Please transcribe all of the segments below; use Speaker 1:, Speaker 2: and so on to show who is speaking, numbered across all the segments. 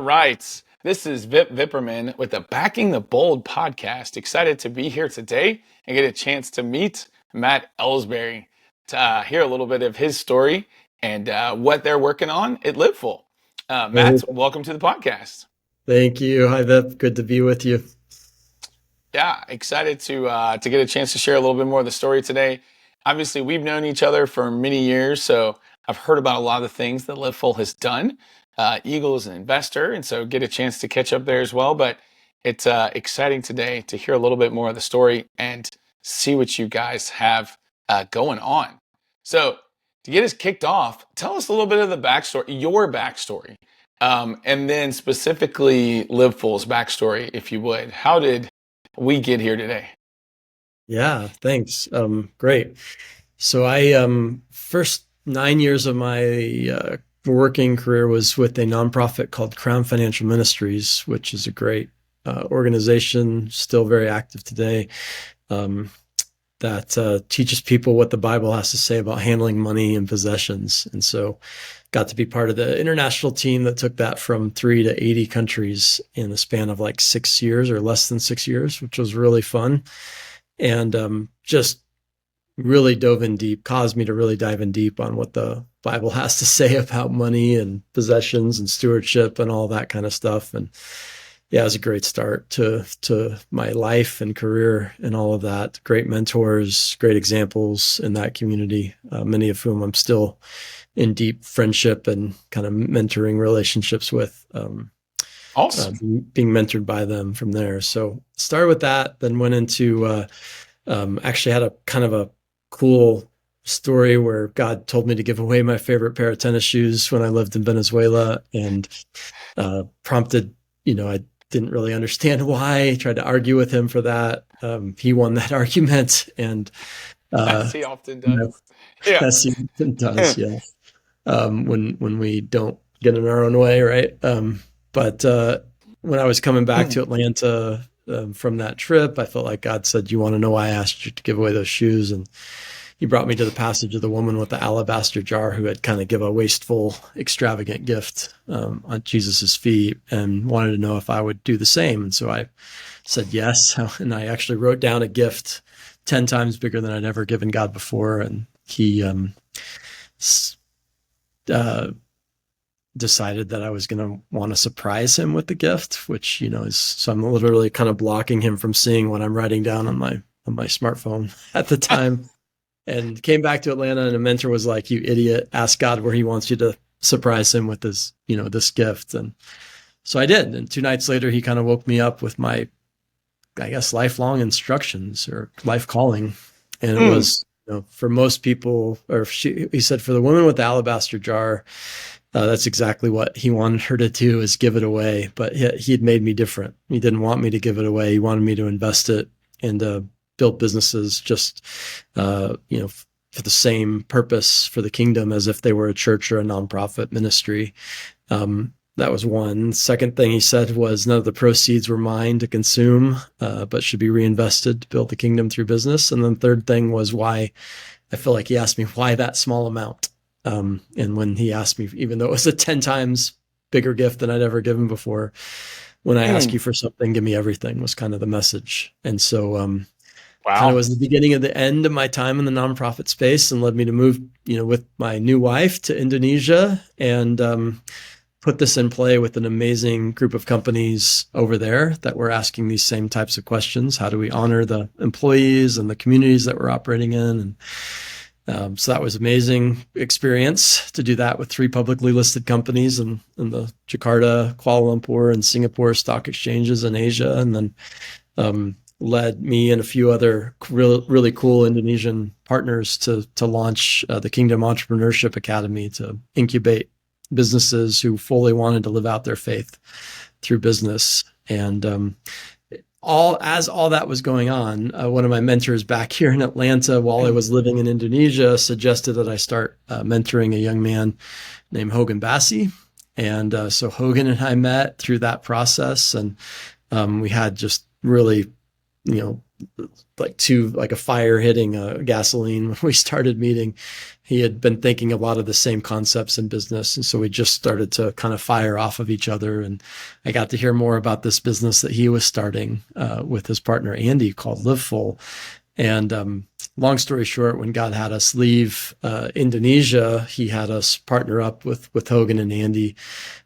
Speaker 1: right. This is Vip Vipperman with the Backing the Bold podcast. Excited to be here today and get a chance to meet Matt Ellsberry to hear a little bit of his story and what they're working on at LivFul. Matt, welcome to the podcast.
Speaker 2: Thank you. Hi, Vip. Good to be with you.
Speaker 1: Yeah, excited to get a chance to share a little bit more of the story today. Obviously, we've known each other for many years, so I've heard about a lot of the things that LivFul has done. Eagle is an investor, and so get a chance to catch up there as well. But it's exciting today to hear a little bit more of the story and see what you guys have going on. So to get us kicked off, tell us a little bit of the backstory, your backstory, and then specifically LivFul's backstory, if you would. How did we get here today?
Speaker 2: Yeah, thanks. Great. So first 9 years of my working career was with a nonprofit called Crown Financial Ministries, which is a great organization, still very active today, that teaches people what the Bible has to say about handling money and possessions. And so got to be part of the international team that took that from 3 to 80 countries in the span of like 6 years or less than 6 years, which was really fun. And just really dove in deep, caused me to really dive in deep on what the Bible has to say about money and possessions and stewardship and all that kind of stuff. And yeah, it was a great start to my life and career and all of that. Great mentors, great examples in that community, many of whom I'm still in deep friendship and kind of mentoring relationships with.
Speaker 1: Awesome.
Speaker 2: Being mentored by them from there. So started with that, then went into actually had a kind of a cool story where God told me to give away my favorite pair of tennis shoes when I lived in Venezuela, and prompted, I didn't really understand why. Tried to argue with him for that. He won that argument, and
Speaker 1: as he often does. Yeah.
Speaker 2: As he often does, yeah. When we don't get in our own way, right? But when I was coming back to Atlanta from that trip, I felt like God said, "You want to know why I asked you to give away those shoes?" And he brought me to the passage of the woman with the alabaster jar who had kind of give a wasteful, extravagant gift on Jesus's feet, and wanted to know if I would do the same. And so I said yes, and I actually wrote down a gift 10 times bigger than I'd ever given God before, and he decided that I was going to want to surprise him with the gift, which, so I'm literally kind of blocking him from seeing what I'm writing down on my smartphone at the time. And came back to Atlanta, and a mentor was like, "You idiot, ask God where he wants you to surprise him with this, this gift." And so I did. And 2 nights later, he kind of woke me up with my, I guess, lifelong instructions or life calling. And it was, for most people, he said, for the woman with the alabaster jar, that's exactly what he wanted her to do, is give it away. But he'd made me different. He didn't want me to give it away. He wanted me to invest it and build businesses just, for the same purpose for the kingdom as if they were a church or a nonprofit ministry. That was one. Second thing he said was none of the proceeds were mine to consume, but should be reinvested to build the kingdom through business. And then third thing was why. I feel like he asked me why that small amount. And when he asked me, even though it was a 10 times bigger gift than I'd ever given before, when I ask you for something, give me everything, was kind of the message. And so kind of was the beginning of the end of my time in the nonprofit space, and led me to move, with my new wife to Indonesia, and put this in play with an amazing group of companies over there that were asking these same types of questions. How do we honor the employees and the communities that we're operating in? And so that was an amazing experience to do that with 3 publicly listed companies in the Jakarta, Kuala Lumpur, and Singapore stock exchanges in Asia. And then led me and a few other really cool Indonesian partners to launch the Kingdom Entrepreneurship Academy, to incubate businesses who fully wanted to live out their faith through business. And all that was going on, one of my mentors back here in Atlanta while I was living in Indonesia suggested that I start mentoring a young man named Hogan Bassi. And so Hogan and I met through that process, and we had just really like a fire hitting a gasoline when we started meeting. He had been thinking a lot of the same concepts in business. And so we just started to kind of fire off of each other. And I got to hear more about this business that he was starting with his partner, Andy, called LivFul. And long story short, when God had us leave Indonesia, he had us partner up with Hogan and Andy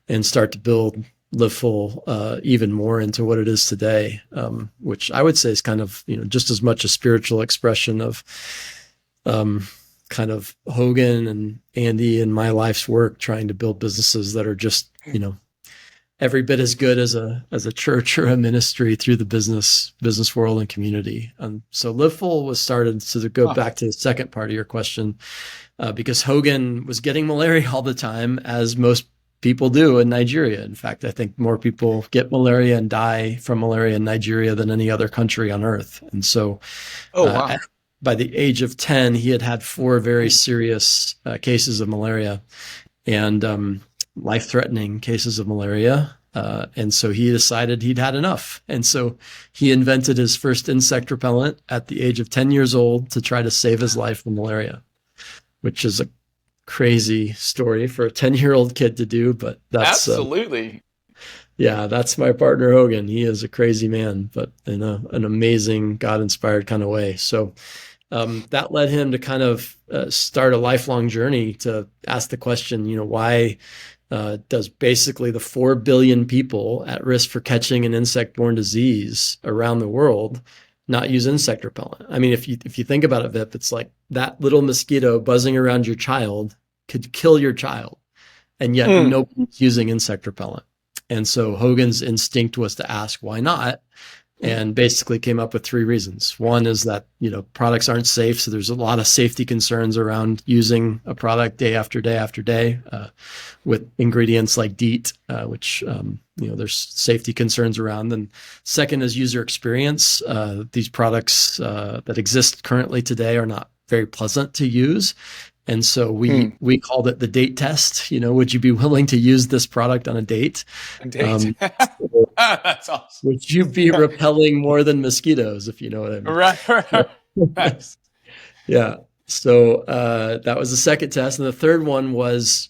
Speaker 2: and start to build LivFul even more into what it is today, which I would say is kind of, just as much a spiritual expression of kind of Hogan and Andy and my life's work trying to build businesses that are just, every bit as good as a church or a ministry through the business world and community. So LivFul was started, to go back to the second part of your question, because Hogan was getting malaria all the time, as most people do in Nigeria. In fact, I think more people get malaria and die from malaria in Nigeria than any other country on earth. And so by the age of 10, he had 4 very serious cases of malaria and life-threatening cases of malaria. And so he decided he'd had enough. And so he invented his first insect repellent at the age of 10 years old to try to save his life from malaria, which is a crazy story for a 10-year-old kid to do, but that's
Speaker 1: absolutely.
Speaker 2: That's my partner, Hogan. He is a crazy man, but in an amazing God-inspired kind of way. So that led him to kind of start a lifelong journey to ask the question, why does basically the 4 billion people at risk for catching an insect-borne disease around the world not use insect repellent? I mean, if you think about it, Vip, it's like that little mosquito buzzing around your child could kill your child, and yet nobody's using insect repellent. And so Hogan's instinct was to ask, why not? And basically came up with 3 reasons. One is that, products aren't safe. So there's a lot of safety concerns around using a product day after day after day with ingredients like DEET, which, there's safety concerns around. And second is user experience. These products that exist currently today are not very pleasant to use. And so we called it the date test. Would you be willing to use this product on a date?
Speaker 1: That's awesome.
Speaker 2: Would you be repelling more than mosquitoes, if you know what I mean?
Speaker 1: Right. Nice.
Speaker 2: Yeah. So that was the second test. And the third one was,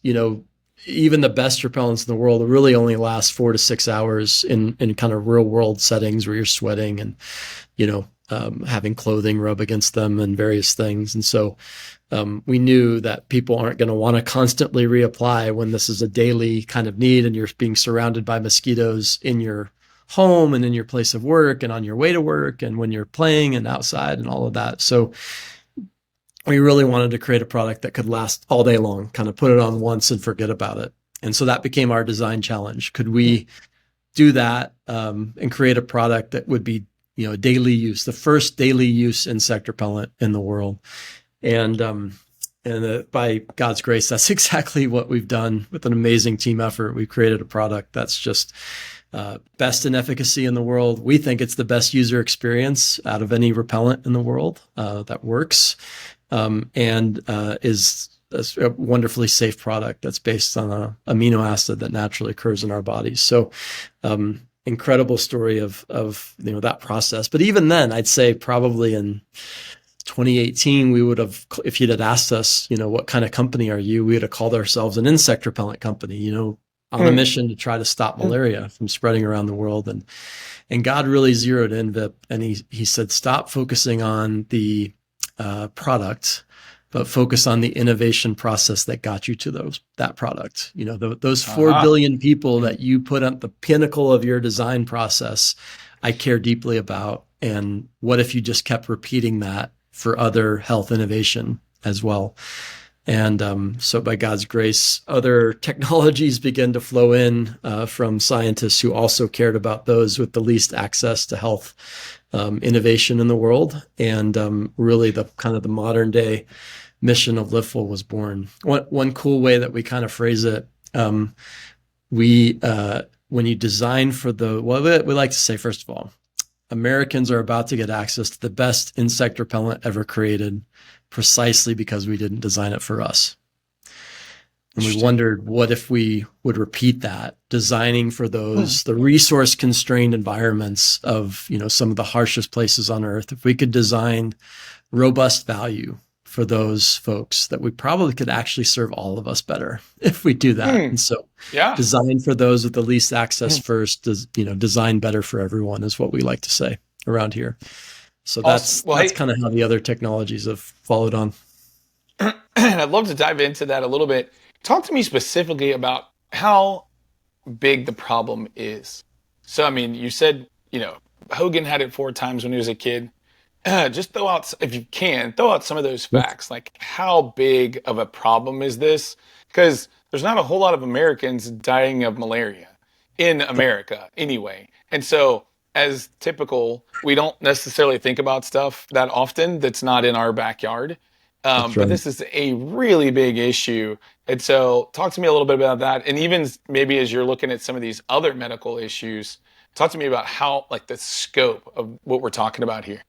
Speaker 2: even the best repellents in the world really only last 4 to 6 hours in kind of real world settings where you're sweating and, having clothing rub against them and various things. And so we knew that people aren't going to want to constantly reapply when this is a daily kind of need and you're being surrounded by mosquitoes in your home and in your place of work and on your way to work and when you're playing and outside and all of that. So we really wanted to create a product that could last all day long, kind of put it on once and forget about it. And so that became our design challenge. Could we do that and create a product that would be, daily use, the first daily use insect repellent in the world? And by God's grace, that's exactly what we've done with an amazing team effort. We've created a product that's just best in efficacy in the world. We think it's the best user experience out of any repellent in the world that works and is a wonderfully safe product that's based on an amino acid that naturally occurs in our bodies. So incredible story of that process. But even then, I'd say probably in 2018, we would have, if you'd had asked us, what kind of company are you? We would have called ourselves an insect repellent company, on a mission to try to stop malaria from spreading around the world. And God really zeroed in, Vip, and he said, stop focusing on the product, but focus on the innovation process that got you to that product. Those 4 billion people that you put at the pinnacle of your design process, I care deeply about. And what if you just kept repeating that for other health innovation as well? And so by God's grace, other technologies began to flow in from scientists who also cared about those with the least access to health innovation in the world. And really the kind of the modern day mission of LivFul was born. One cool way that we kind of phrase it, when you design for we like to say, first of all, Americans are about to get access to the best insect repellent ever created precisely because we didn't design it for us. And we
Speaker 1: Interesting.
Speaker 2: wondered, what if we would repeat that, designing for
Speaker 1: Hmm.
Speaker 2: those, the resource constrained environments of, some of the harshest places on earth. If we could design robust value for those folks, that we probably could actually serve all of us better if we do that.
Speaker 1: Hmm.
Speaker 2: And so
Speaker 1: Yeah.
Speaker 2: design for those with the least access first, design better for everyone is what we like to say around here. So
Speaker 1: Awesome. Well,
Speaker 2: that's
Speaker 1: hey,
Speaker 2: kind of how the other technologies have followed on.
Speaker 1: I'd love to dive into that a little bit. Talk to me specifically about how big the problem is. So, I mean, you said, Hogan had it 4 times when he was a kid. Just throw out, if you can, throw out some of those facts. Like, how big of a problem is this? Because there's not a whole lot of Americans dying of malaria in America anyway. And so, as typical, we don't necessarily think about stuff that often that's not in our backyard.
Speaker 2: That's
Speaker 1: But
Speaker 2: right.
Speaker 1: this is a really big issue. And so, talk to me a little bit about that. And even maybe as you're looking at some of these other medical issues, talk to me about how, like, the scope of what we're talking about here.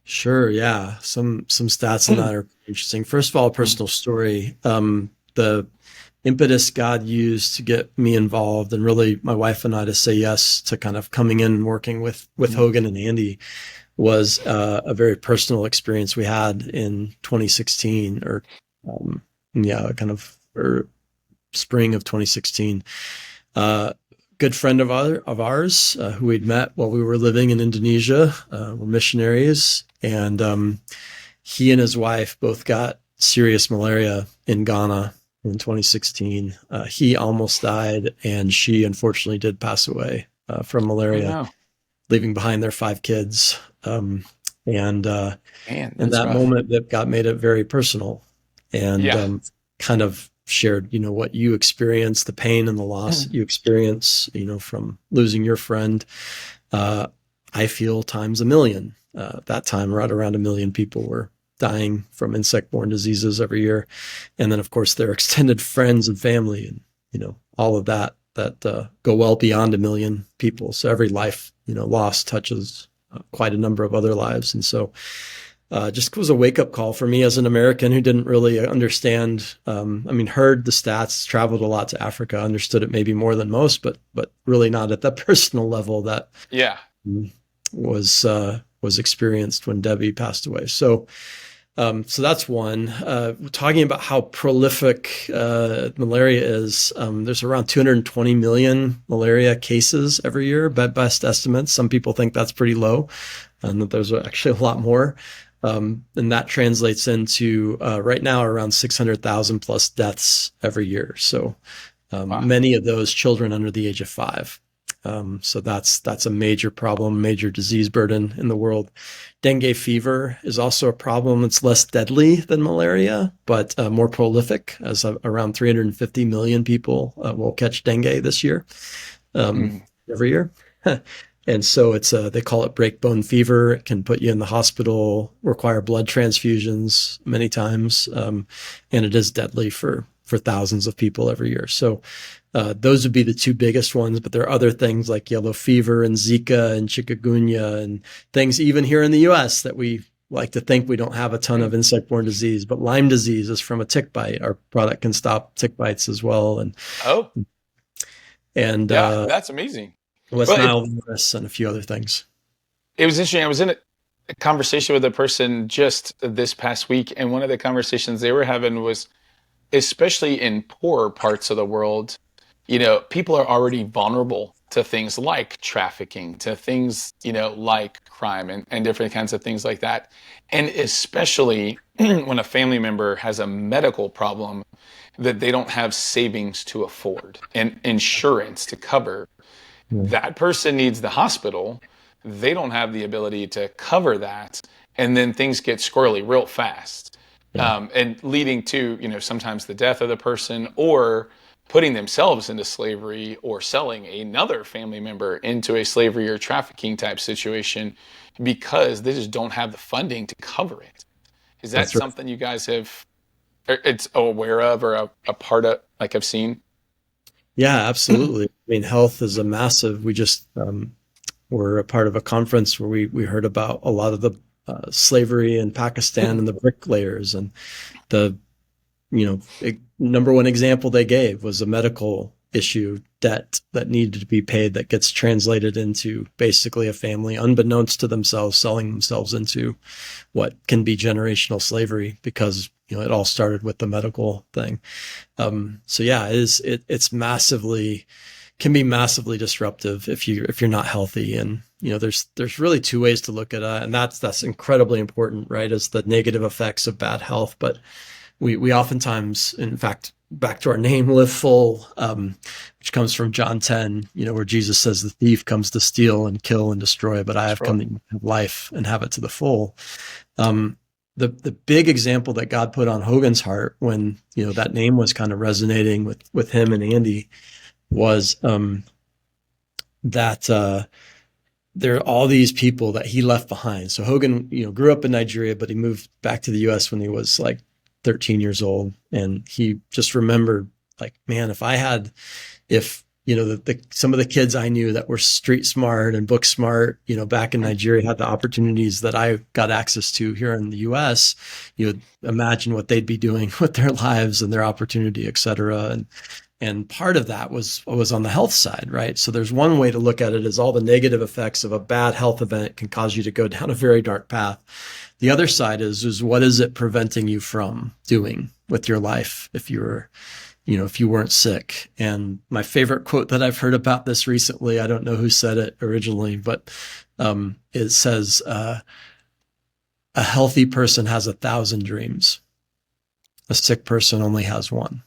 Speaker 2: Sure, yeah. Some stats on that are interesting. First of all, a personal story. The impetus God used to get me involved, and really my wife and I to say yes to kind of coming in and working with Hogan and Andy, was a very personal experience we had in 2016, or yeah, kind of or spring of 2016. Uh, Good friend of ours who we'd met while we were living in Indonesia. Were missionaries, and he and his wife both got serious malaria in Ghana in 2016. He almost died, and she unfortunately did pass away from
Speaker 1: Oh
Speaker 2: malaria,
Speaker 1: no,
Speaker 2: leaving behind their 5 kids. And
Speaker 1: man,
Speaker 2: in
Speaker 1: that's
Speaker 2: that
Speaker 1: rough.
Speaker 2: moment, that got made it very personal, and
Speaker 1: Yeah.
Speaker 2: kind of shared, what you experience, the pain and the loss that you experience, from losing your friend. Uh, I feel times a million. That time, right around a million people were dying from insect-borne diseases every year, and then of course their extended friends and family, and all of that go well beyond a million people. So every life lost touches quite a number of other lives, and so just was a wake up call for me as an American who didn't really understand. I mean, heard the stats, traveled a lot to Africa, understood it maybe more than most, but really not at that personal level that
Speaker 1: Yeah.
Speaker 2: was experienced when Debbie passed away. So that's one. Talking about how prolific malaria is, there's around 220 million malaria cases every year, by best estimates. Some people think that's pretty low, and that there's actually a lot more. And that translates into right now around 600,000 plus deaths every year. So
Speaker 1: Wow.
Speaker 2: many of those children under the age of 5. So that's a major problem, major disease burden in the world. Dengue fever is also a problem. It's less deadly than malaria, but more prolific, as around 350 million people will catch dengue this year,
Speaker 1: Mm.
Speaker 2: every year. And so they call it breakbone fever. It can put you in the hospital, require blood transfusions many times, and it is deadly for thousands of people every year. So those would be the two biggest ones, but there are other things like yellow fever and Zika and chikungunya and things even here in the US that we like to think we don't have a ton of
Speaker 1: Mm.
Speaker 2: insect-borne disease, but Lyme disease is from a tick bite. Our product can stop tick bites as well.
Speaker 1: Oh,
Speaker 2: And
Speaker 1: yeah, that's amazing.
Speaker 2: West
Speaker 1: Well,
Speaker 2: Nile virus and a few other things.
Speaker 1: it was interesting. I was in a conversation with a person just this past week, and one of the conversations they were having was, especially in poorer parts of the world, people are already vulnerable to things like trafficking, to things, like crime and different kinds of things like that. And especially when a family member has a medical problem that they don't have savings to afford and insurance to cover,
Speaker 2: Yeah,
Speaker 1: that person needs the hospital. They don't have the ability to cover that. And then things get squirrely real fast,
Speaker 2: yeah,
Speaker 1: and leading to, sometimes the death of the person or putting themselves into slavery or selling another family member into a slavery or trafficking type situation because they just don't have the funding to cover it. Is that
Speaker 2: that's right.
Speaker 1: something you guys have, or it's aware of, or a part of, like, I've seen?
Speaker 2: Yeah, absolutely. I mean, health is a massive. We just were a part of a conference where we heard about a lot of the slavery in Pakistan and the bricklayers and the number one example they gave was a medical issue debt that needed to be paid that gets translated into basically a family, unbeknownst to themselves, selling themselves into what can be generational slavery because it all started with the medical thing. So yeah, it's massively can be massively disruptive if you're not healthy. And there's really two ways to look at it, and that's incredibly important, right? Is the negative effects of bad health, but we oftentimes, in fact, back to our name, LivFul, which comes from John 10, where Jesus says the thief comes to steal and kill and destroy, but I have come to have life and have it to the full. The big example that God put on Hogan's heart when that name was kind of resonating with him and Andy was that there are all these people that he left behind. So Hogan, grew up in Nigeria, but he moved back to the U.S. when he was like 13 years old, and he just remembered, like, man, if some of the kids I knew that were street smart and book smart, back in Nigeria had the opportunities that I got access to here in the US, imagine what they'd be doing with their lives and their opportunity, et cetera. And part of that was on the health side, right? So there's one way to look at it is all the negative effects of a bad health event can cause you to go down a very dark path. The other side is what is it preventing you from doing with your life if you weren't sick? And my favorite quote that I've heard about this recently, I don't know who said it originally, but it says, a healthy person has 1,000 dreams. A sick person only has one.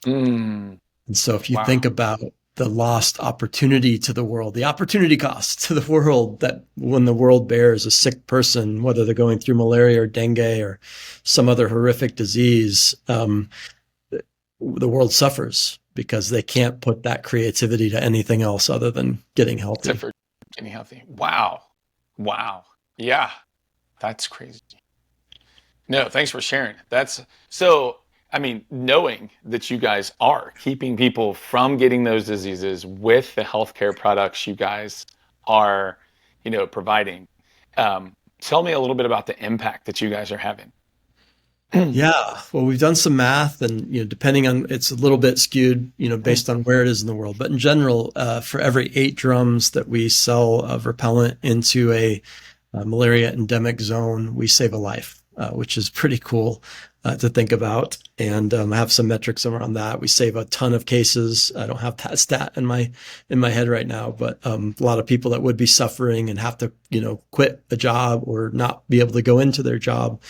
Speaker 2: And so if you think about the lost opportunity to the world, the opportunity cost to the world, that when the world bears a sick person, whether they're going through malaria or dengue or some other horrific disease, the world suffers because they can't put that creativity to anything else other than getting healthy.
Speaker 1: Except for getting healthy. Wow. Yeah, that's crazy. No, thanks for sharing. Knowing that you guys are keeping people from getting those diseases with the healthcare products you guys are, providing. Tell me a little bit about the impact that you guys are having.
Speaker 2: Yeah, well, we've done some math, and depending on, it's a little bit skewed, based on where it is in the world. But in general, for every 8 drums that we sell of repellent into a malaria endemic zone, we save a life, which is pretty cool to think about. And I have some metrics around that. We save a ton of cases. I don't have that stat in my head right now, but a lot of people that would be suffering and have to quit a job or not be able to go into their job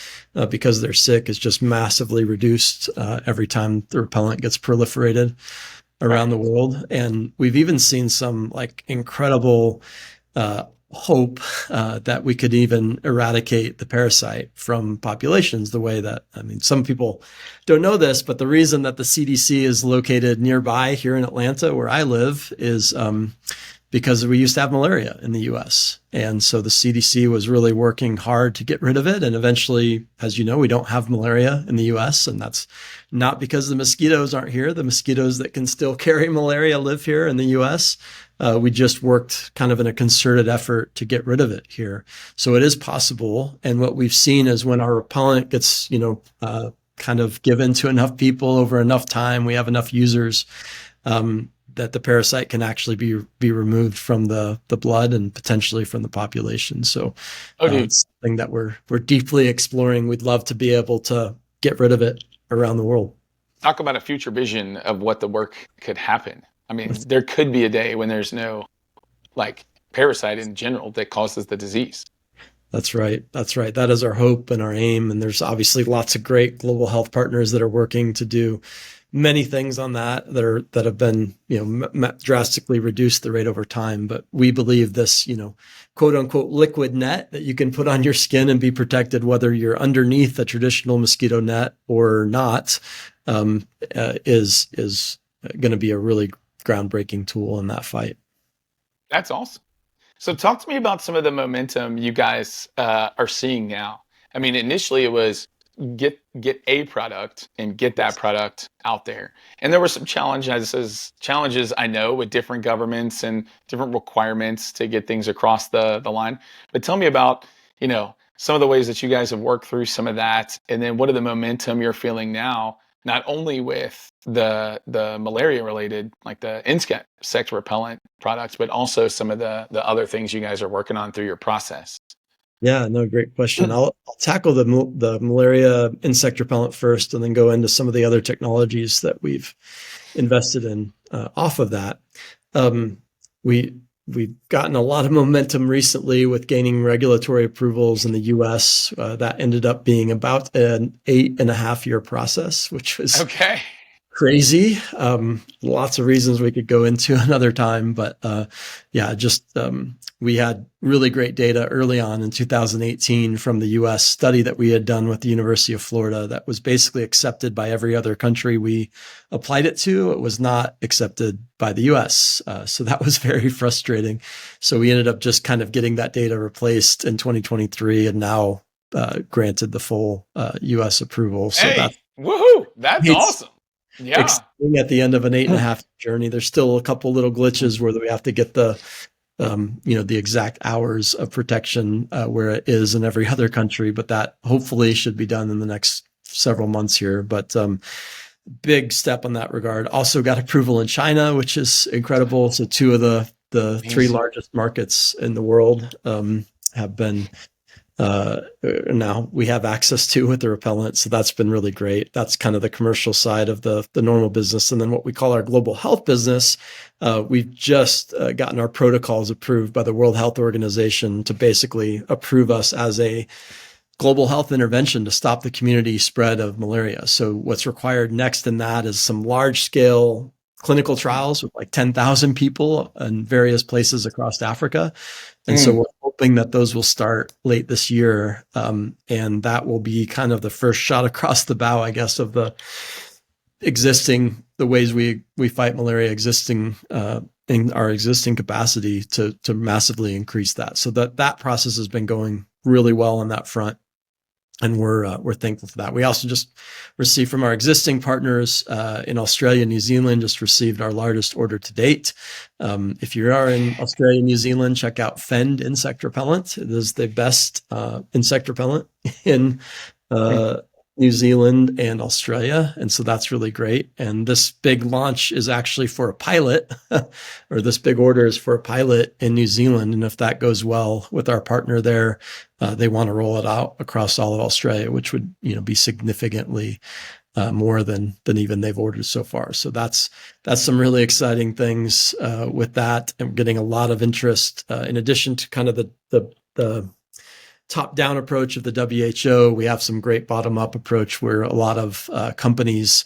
Speaker 2: because they're sick is just massively reduced every time the repellent gets proliferated around the world. And we've even seen some like incredible hope that we could even eradicate the parasite from populations the way that, some people don't know this, but the reason that the CDC is located nearby here in Atlanta, where I live, is because we used to have malaria in the US. And so the CDC was really working hard to get rid of it. And eventually, as you know, we don't have malaria in the US. And that's not because the mosquitoes aren't here. The mosquitoes that can still carry malaria live here in the US. We just worked kind of in a concerted effort to get rid of it here. So it is possible. And what we've seen is when our repellent gets, kind of given to enough people over enough time, we have enough users, that the parasite can actually be removed from the blood and potentially from the population. So it's something that we're deeply exploring. We'd love to be able to get rid of it around the world.
Speaker 1: Talk about a future vision of what the work could happen. There could be a day when there's no parasite in general that causes the disease.
Speaker 2: That's right. That is our hope and our aim. And there's obviously lots of great global health partners that are working to do many things on that have been, drastically reduced the rate over time. But we believe this, quote unquote, liquid net that you can put on your skin and be protected, whether you're underneath a traditional mosquito net or not, is going to be a really groundbreaking tool in that fight.
Speaker 1: That's awesome. So talk to me about some of the momentum you guys are seeing now. Initially it was get a product and get that product out there. And there were some challenges I know with different governments and different requirements to get things across the line. But tell me about, some of the ways that you guys have worked through some of that, and then what are the momentum you're feeling now, not only with the malaria related, like the insect repellent products, but also some of the other things you guys are working on through your process.
Speaker 2: Yeah, no, great question. I'll tackle the malaria insect repellent first, and then go into some of the other technologies that we've invested in off of that. Um, we we've gotten a lot of momentum recently with gaining regulatory approvals in the U.S. That ended up being about an 8.5 year process, which was
Speaker 1: Okay.
Speaker 2: crazy. Lots of reasons we could go into another time, but yeah, just we had really great data early on in 2018 from the US study that we had done with the University of Florida that was basically accepted by every other country we applied it to. It was not accepted by the US. So that was very frustrating. So we ended up just kind of getting that data replaced in 2023 and now granted the full US approval. So
Speaker 1: Hey,
Speaker 2: that's
Speaker 1: woohoo! That's awesome. Yeah.
Speaker 2: exciting at the end of an 8.5 journey. There's still a couple little glitches where we have to get the the exact hours of protection where it is in every other country, but that hopefully should be done in the next several months here. But big step on that regard. Also got approval in China, which is incredible. So two of the three
Speaker 1: Amazing.
Speaker 2: largest markets in the world have been now we have access to with the repellent. So that's been really great. That's kind of the commercial side of the normal business. And then what we call our global health business, we've just gotten our protocols approved by the World Health Organization to basically approve us as a global health intervention to stop the community spread of malaria. So what's required next in that is some large scale clinical trials with like 10,000 people in various places across Africa. And so we're hoping that those will start late this year. And that will be kind of the first shot across the bow, I guess, of the ways we fight malaria existing in our existing capacity to massively increase that. So that process has been going really well on that front. And we're thankful for that. We also just received from our existing partners in Australia, New Zealand, just received our largest order to date. If you are in Australia, New Zealand, check out Fend Insect Repellent. It is the best insect repellent in New Zealand and Australia. And so that's really great. And this big launch is actually for a pilot, or this big order is for a pilot in New Zealand. And if that goes well with our partner there, they want to roll it out across all of Australia, which would, be significantly more than even they've ordered so far. So that's some really exciting things with that, and getting a lot of interest. In addition to kind of the top-down approach of the WHO, we have some great bottom-up approach where a lot of companies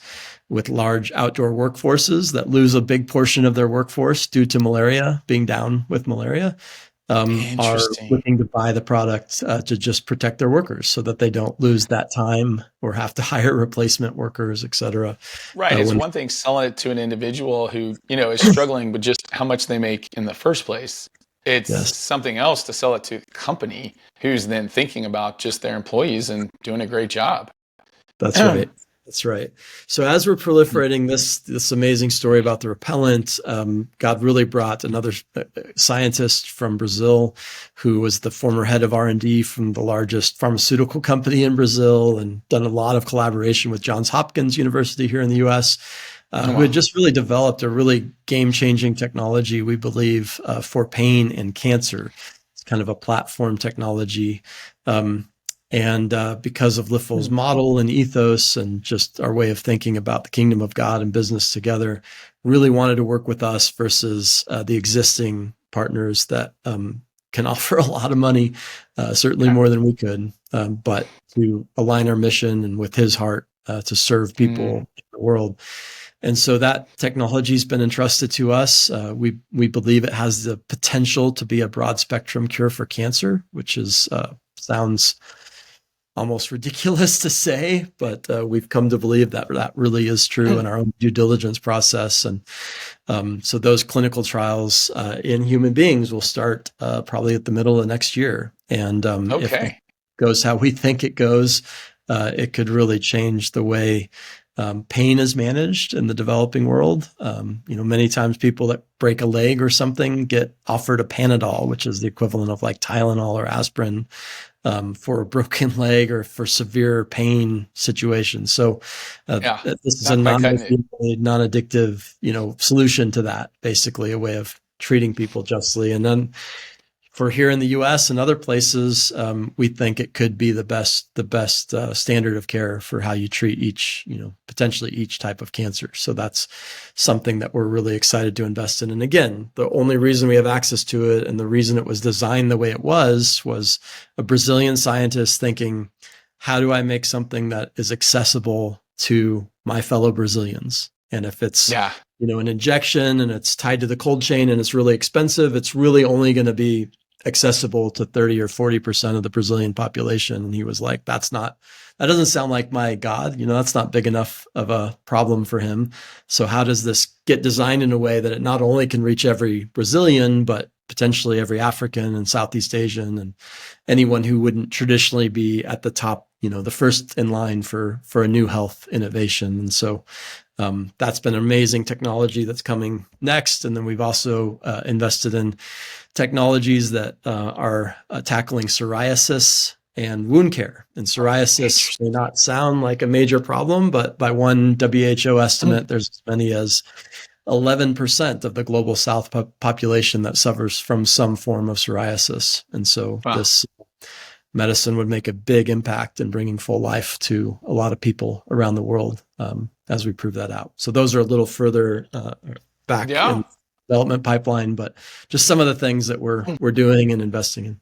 Speaker 2: with large outdoor workforces that lose a big portion of their workforce due to malaria, being down with malaria, are
Speaker 1: Interesting.
Speaker 2: looking to buy the product to just protect their workers so that they don't lose that time or have to hire replacement workers, et cetera.
Speaker 1: Right. It's
Speaker 2: When
Speaker 1: one thing selling it to an individual who, is struggling with just how much they make in the first place. It's
Speaker 2: Yes,
Speaker 1: something else to sell it to the company who's then thinking about just their employees and doing a great job.
Speaker 2: that's right. That's right. So as we're proliferating this amazing story about the repellent, God really brought another scientist from Brazil, who was the former head of R&D from the largest pharmaceutical company in Brazil, and done a lot of collaboration with Johns Hopkins University here in the U.S. Who had
Speaker 1: Wow.
Speaker 2: just really developed a really game-changing technology, we believe, for pain and cancer. It's kind of a platform technology. And because of LivFul's model and ethos and just our way of thinking about the kingdom of God and business together, really wanted to work with us versus the existing partners that can offer a lot of money, certainly more than we could, but to align our mission and with his heart to serve people in the world. And so that technology has been entrusted to us. We believe it has the potential to be a broad spectrum cure for cancer, which is sounds almost ridiculous to say, but we've come to believe that really is true in our own due diligence process. And so those clinical trials in human beings will start probably at the middle of next year. And if it
Speaker 1: Okay.
Speaker 2: goes how we think it goes, it could really change the way pain is managed in the developing world. Many times people that break a leg or something get offered a Panadol, which is the equivalent of like Tylenol or aspirin, for a broken leg or for severe pain situations. So
Speaker 1: Yeah,
Speaker 2: this is a
Speaker 1: not quite cutting it.
Speaker 2: non-addictive, solution to that, basically a way of treating people justly. And then for here in the U.S. and other places, we think it could be the best standard of care for how you treat potentially each type of cancer. So that's something that we're really excited to invest in. And again, the only reason we have access to it and the reason it was designed the way it was a Brazilian scientist thinking, how do I make something that is accessible to my fellow Brazilians? And if it's
Speaker 1: Yeah,
Speaker 2: an injection and it's tied to the cold chain and it's really expensive, it's really only going to be accessible to 30 or 40% of the Brazilian population. And he was like, that doesn't sound like my God, that's not big enough of a problem for him. So how does this get designed in a way that it not only can reach every Brazilian, but potentially every African and Southeast Asian and anyone who wouldn't traditionally be at the top, the first in line for a new health innovation. And so that's been amazing technology that's coming next. And then we've also invested in technologies that are tackling psoriasis and wound care. And psoriasis may not sound like a major problem, but by one WHO estimate, there's as many as 11% of the global South population that suffers from some form of psoriasis. And so
Speaker 1: wow.
Speaker 2: this medicine would make a big impact in bringing full life to a lot of people around the world as we prove that out. So those are a little further back
Speaker 1: Yeah.
Speaker 2: in development pipeline, but just some of the things that we're doing and investing in.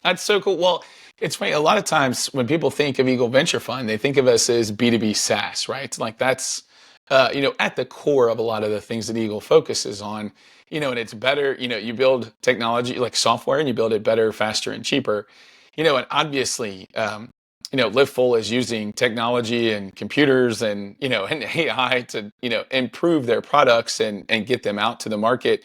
Speaker 1: That's so cool. Well, it's funny. A lot of times when people think of Eagle Venture Fund, they think of us as B2B SaaS, right? Like that's, at the core of a lot of the things that Eagle focuses on, and it's better, you build technology like software and you build it better, faster, and cheaper, and obviously, LivFul is using technology and computers and, and AI to, improve their products and get them out to the market.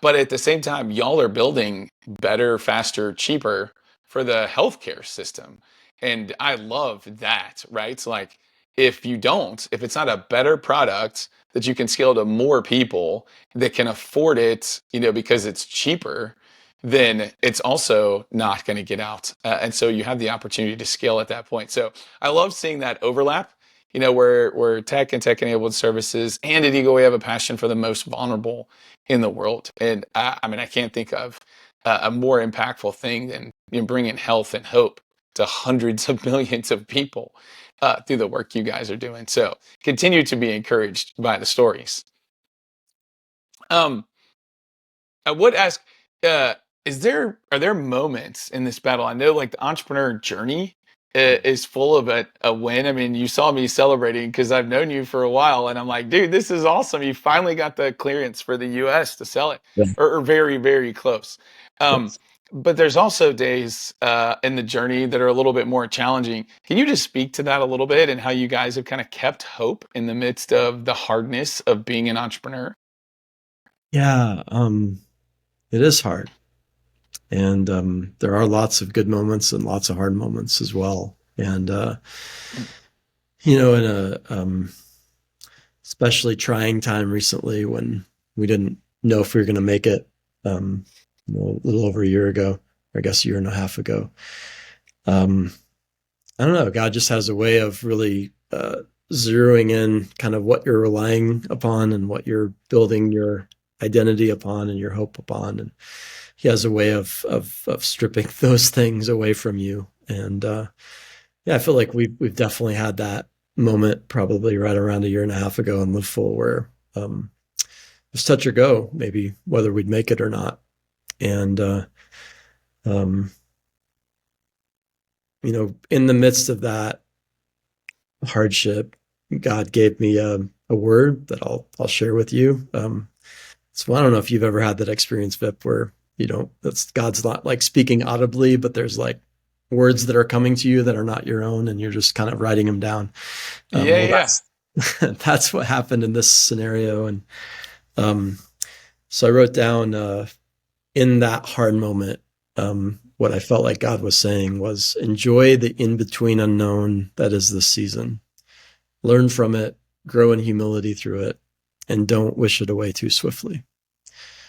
Speaker 1: But at the same time, y'all are building better, faster, cheaper for the healthcare system. And I love that, right? So like if it's not a better product that you can scale to more people that can afford it, because it's cheaper, then it's also not going to get out. And so you have the opportunity to scale at that point. So I love seeing that overlap, where tech and tech enabled services and at Eagle, we have a passion for the most vulnerable in the world. And I can't think of a more impactful thing than bringing health and hope to hundreds of millions of people through the work you guys are doing. So continue to be encouraged by the stories. I would ask, uh, are there moments in this battle? I know like the entrepreneur journey is full of a win. I mean, you saw me celebrating because I've known you for a while, and I'm like, dude, this is awesome. You finally got the clearance for the U.S. to sell it,
Speaker 2: Yeah.
Speaker 1: or very, very close. Um,
Speaker 2: Yes.
Speaker 1: but there's also days in the journey that are a little bit more challenging. Can you just speak to that a little bit and how you guys have kind of kept hope in the midst of the hardness of being an entrepreneur?
Speaker 2: Yeah, it is hard. And there are lots of good moments and lots of hard moments as well. And, in a especially trying time recently when we didn't know if we were going to make it, a little over a year ago, or I guess a year and a half ago. I don't know. God just has a way of really zeroing in kind of what you're relying upon and what you're building your identity upon and your hope upon. And he has a way of stripping those things away from you. And yeah, I feel like we've definitely had that moment probably right around a year and a half ago in LivFul where just touch or go, maybe whether we'd make it or not. And um, in the midst of that hardship, God gave me a word that I'll share with you. So I don't know if you've ever had that experience, Vip, where that's God's not like speaking audibly, but there's like words that are coming to you that are not your own, and you're just kind of writing them down. Well,
Speaker 1: Yeah.
Speaker 2: that's what happened in this scenario, and so I wrote down in that hard moment. What I felt like God was saying was, enjoy the in-between unknown that is this season. learn from it, grow in humility through it, and don't wish it away too swiftly.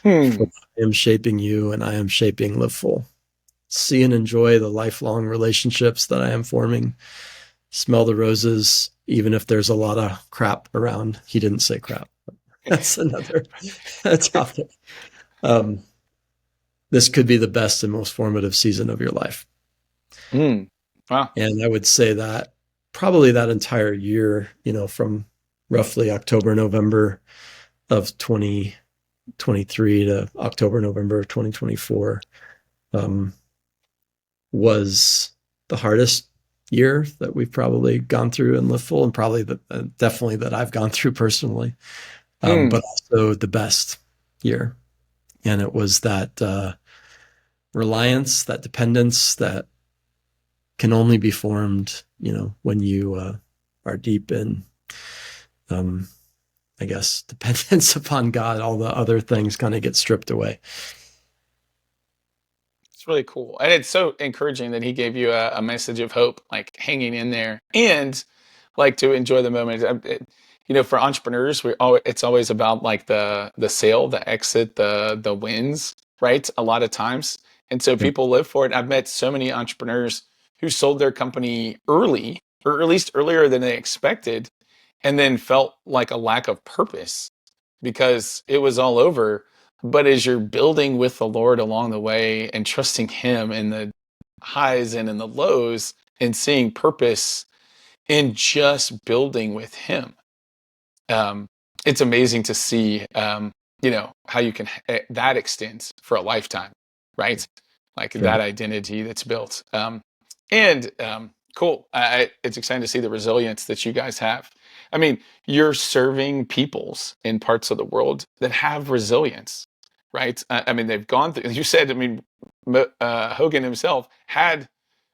Speaker 2: For
Speaker 1: Hmm.
Speaker 2: I am shaping you and I am shaping LivFul. See and enjoy the lifelong relationships that I am forming. Smell the roses, even if there's a lot of crap around. He didn't say crap. That's another topic. Um, this could be the best and most formative season of your life.
Speaker 1: Hmm. Wow.
Speaker 2: And I would say that probably that entire year, from roughly October, November of 2023 to October, November of 2024, um, was the hardest year that we've probably gone through in LivFul, and probably definitely that I've gone through personally,
Speaker 1: Hmm.
Speaker 2: but also the best year. And it was that reliance, that dependence that can only be formed, when you are deep in, um, I guess, dependence upon God. All the other things kind of get stripped away.
Speaker 1: It's really cool. And it's so encouraging that he gave you a message of hope, like hanging in there and like to enjoy the moment. For entrepreneurs, it's always about like the sale, the exit, the wins, right? A lot of times. And so
Speaker 2: Yep.
Speaker 1: people live for it. I've met so many entrepreneurs who sold their company early, or at least earlier than they expected, and then felt like a lack of purpose because it was all over. But as you're building with the Lord along the way and trusting Him in the highs and in the lows and seeing purpose in just building with Him, um, it's amazing to see, how you can, that extends for a lifetime, right? Like
Speaker 2: Right.
Speaker 1: that identity that's built. And cool. It's exciting to see the resilience that you guys have. I mean, you're serving peoples in parts of the world that have resilience, right? I mean, they've gone through, you said, I mean, Hogan himself had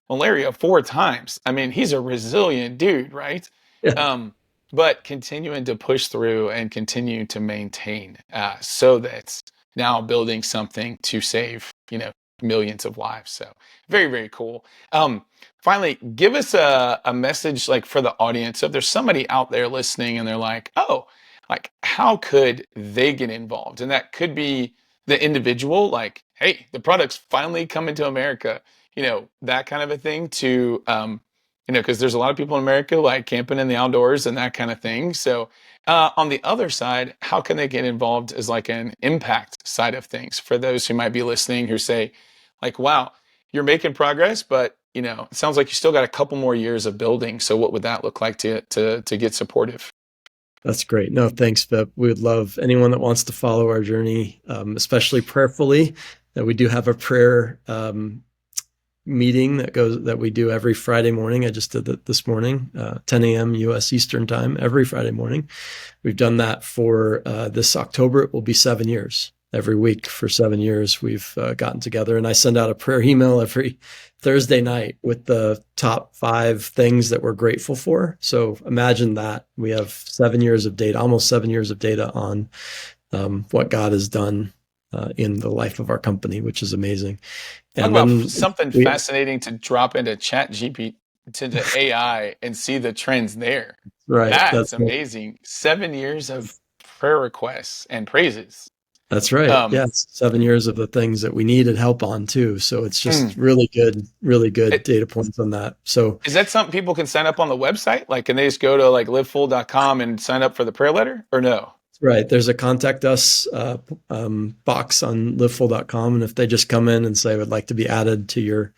Speaker 1: malaria 4 times. I mean, he's a resilient dude, right?
Speaker 2: Yeah.
Speaker 1: Um, but continuing to push through and continue to maintain, so that now building something to save, millions of lives. So very, very cool. Finally, give us a message like for the audience. So if there's somebody out there listening and they're like, oh, like how could they get involved? And that could be the individual, like, hey, the product's finally coming to America, that kind of a thing to, because there's a lot of people in America like camping in the outdoors and that kind of thing. So on the other side, how can they get involved as like an impact side of things for those who might be listening who say, like, wow, you're making progress, but it sounds like you still got a couple more years of building. So what would that look like to get supportive?
Speaker 2: That's great. No, thanks, Vip. We would love anyone that wants to follow our journey, especially prayerfully. That we do have a prayer meeting that we do every Friday morning. I just did that this morning, 10 a.m. U.S. Eastern time, every Friday morning. We've done that for this October. It will be 7 years. Every week for 7 years, we've gotten together, and I send out a prayer email every Thursday night with the top 5 things that we're grateful for. So imagine that we have 7 years of data, almost 7 years of data on what God has done in the life of our company, which is amazing.
Speaker 1: Talk
Speaker 2: And
Speaker 1: about
Speaker 2: then
Speaker 1: something fascinating to drop into Chat GPT, to the AI, and see the trends there.
Speaker 2: right,
Speaker 1: That's amazing. 7 years of prayer requests and praises.
Speaker 2: that's right.
Speaker 1: Um,
Speaker 2: Yes, 7 years of the things that we needed help on too. So it's just
Speaker 1: mm.
Speaker 2: really good
Speaker 1: It,
Speaker 2: data points on that. So
Speaker 1: is that something people can sign up on the website? Like, can they just go to like liveful.com and sign up for the prayer letter or no?
Speaker 2: right, there's a contact us box on liveful.com, and if they just come in and say would like to be added to your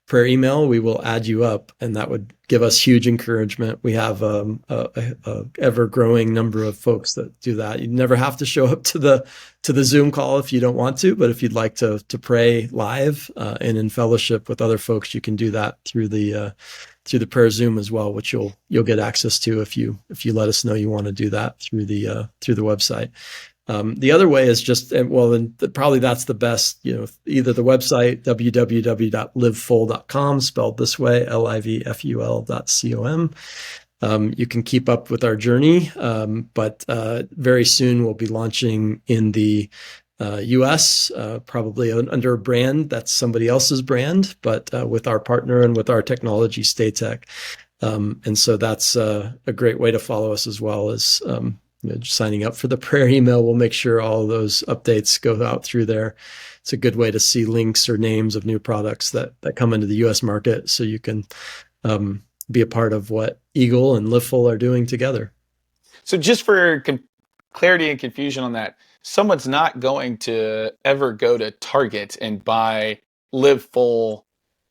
Speaker 2: prayer email, we will add you up, and that would give us huge encouragement. We have a ever growing number of folks that do that. You never have to show up to the Zoom call if you don't want to, but if you'd like to pray live and in fellowship with other folks, you can do that through the prayer Zoom as well, which you'll get access to if you let us know you want to do that through the website. The other way is just, well, then probably that's the best, either the website, www.livful.com, spelled this way, livful.com. You can keep up with our journey, but very soon we'll be launching in the US, probably under a brand that's somebody else's brand, but with our partner and with our technology, StayTech. And so that's a great way to follow us as well as just signing up for the prayer email. We'll make sure all those updates go out through there. It's a good way to see links or names of new products that come into the U.S. market, so you can be a part of what Eagle and LivFul are doing together.
Speaker 1: So just for clarity and confusion on that, someone's not going to ever go to Target and buy LivFul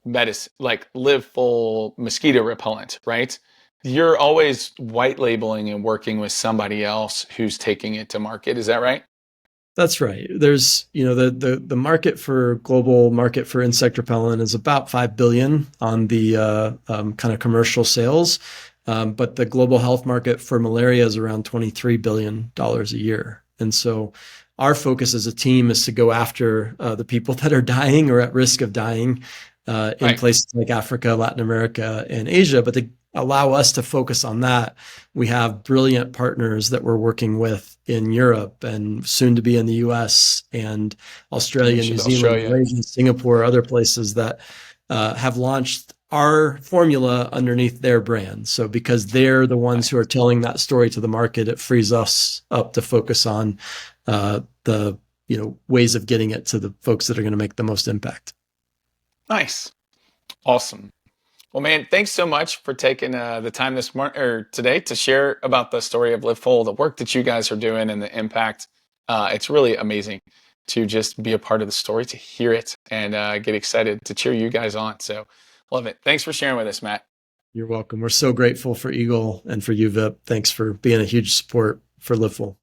Speaker 1: medicine, like LivFul mosquito repellent, right? You're always white labeling and working with somebody else who's taking it to market. Is that right?
Speaker 2: That's right. There's, the market for global market for insect repellent is about 5 billion on the kind of commercial sales, but the global health market for malaria is around $23 billion a year. And so, our focus as a team is to go after the people that are dying or at risk of dying in
Speaker 1: Right.
Speaker 2: places like Africa, Latin America, and Asia. But to allow us to focus on that, we have brilliant partners that we're working with in Europe and soon to be in the US and
Speaker 1: You
Speaker 2: Australia, New
Speaker 1: mentioned
Speaker 2: Zealand,
Speaker 1: Australia.
Speaker 2: Malaysia, Singapore, other places that have launched our formula underneath their brand. So because they're the ones who are telling that story to the market, it frees us up to focus on the ways of getting it to the folks that are going to make the most impact.
Speaker 1: Nice. Awesome. Well, man, thanks so much for taking the time this morning or today to share about the story of LivFul, the work that you guys are doing, and the impact. It's really amazing to just be a part of the story, to hear it, and get excited to cheer you guys on. So, love it. Thanks for sharing with us, Matt.
Speaker 2: You're welcome. We're so grateful for Eagle and for you, Vip. Thanks for being a huge support for LivFul.